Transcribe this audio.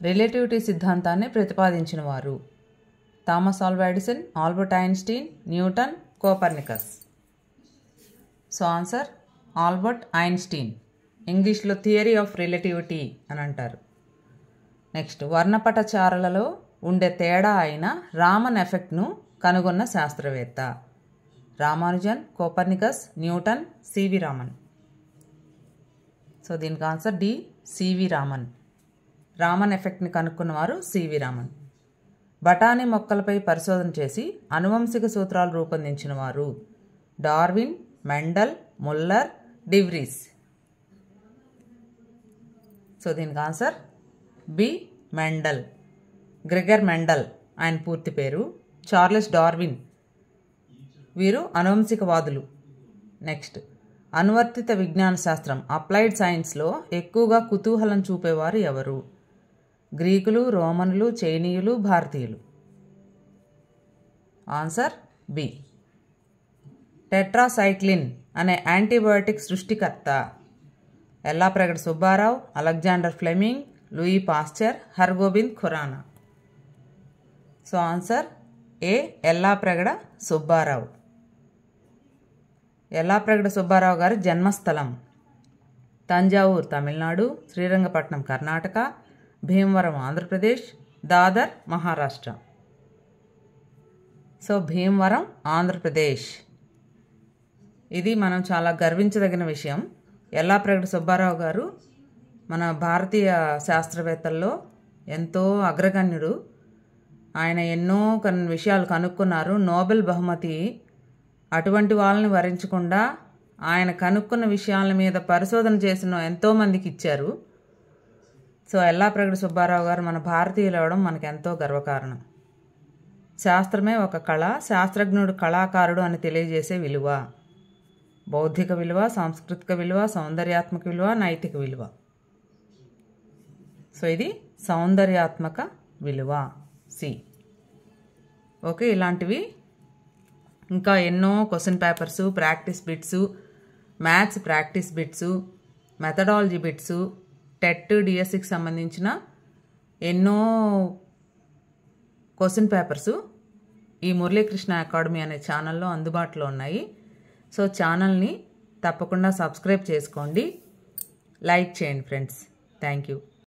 Relativity సిద్ధాంతాన్ని ప్రతిపాదించిన వారు? Thomas Alva Edison, Albert Einstein, Newton, Copernicus. So answer Albert Einstein. ఇంగ్లీష్లో థియరీ ఆఫ్ రిలేటివిటీ అని అంటారు. నెక్స్ట్, వర్ణపటచారలలో ఉండే తేడా అయిన రామన్ ఎఫెక్ట్ను కనుగొన్న శాస్త్రవేత్త? Ramanujan, Copernicus, Newton, CV Raman. So దీనికి answer D, CV Raman. Raman ఎఫెక్ట్ని కనుక్కున్నవారు సివి రామన్. బఠానీ మొక్కలపై పరిశోధన చేసి అనువంశిక సూత్రాలు రూపొందించిన వారు? Darwin, Mendel, Muller, de Vries. So దీనికి answer B, Mendel. Gregor Mendel ఆయన పూర్తి పేరు. చార్లెస్ డార్విన్ వీరు అనువంశికవాదులు. నెక్స్ట్, అనువర్తిత విజ్ఞాన శాస్త్రం అప్లైడ్ సైన్స్లో ఎక్కువగా కుతూహలం చూపేవారు ఎవరు? గ్రీకులు, రోమన్లు, చైనీయులు, భారతీయులు. Answer B. టెట్రాసైక్లిన్ అనే యాంటీబయోటిక్ సృష్టికర్త? Yellapragada Subbarao, Alexander Fleming, Louis Pasteur, Hargobind Khorana. So answer A, Yellapragada Subbarao. Yellapragada Subbarao గారి జన్మస్థలం? తంజావూరు తమిళనాడు, శ్రీరంగపట్నం కర్ణాటక, భీమవరం ఆంధ్రప్రదేశ్, దాదర్ మహారాష్ట్ర. సో భీమవరం ఆంధ్రప్రదేశ్. ఇది మనం చాలా గర్వించదగిన విషయం. ఎల్లాప్రగడ సుబ్బారావు గారు మన భారతీయ శాస్త్రవేత్తల్లో ఎంతో అగ్రగణ్యుడు. ఆయన ఎన్నో విషయాలు కనుక్కున్నారు. నోబెల్ బహుమతి అటువంటి వాళ్ళని వరించకుండా ఆయన కనుక్కున్న విషయాల మీద పరిశోధన చేసిన ఎంతోమందికి ఇచ్చారు. సో ఎల్లాప్రగడ సుబ్బారావు గారు మన భారతీయులు అవ్వడం మనకు ఎంతో గర్వకారణం. శాస్త్రమే ఒక కళ, శాస్త్రజ్ఞుడు కళాకారుడు అని తెలియజేసే విలువ. బౌద్ధిక విలువ, సాంస్కృతిక విలువ, సౌందర్యాత్మక విలువ, నైతిక విలువ. సో ఇది సౌందర్యాత్మక విలువ, సి. ఓకే, ఇలాంటివి ఇంకా ఎన్నో question papers, practice bits, maths practice bits, methodology bits, TET, డిఎస్సికి సంబంధించిన ఎన్నో క్వశ్చన్ పేపర్సు ఈ మురళీకృష్ణ అకాడమీ అనే ఛానల్లో అందుబాటులో ఉన్నాయి. సో ఛానల్ని తప్పకుండా సబ్స్క్రైబ్ చేసుకోండి, లైక్ చేయండి ఫ్రెండ్స్. Thank you.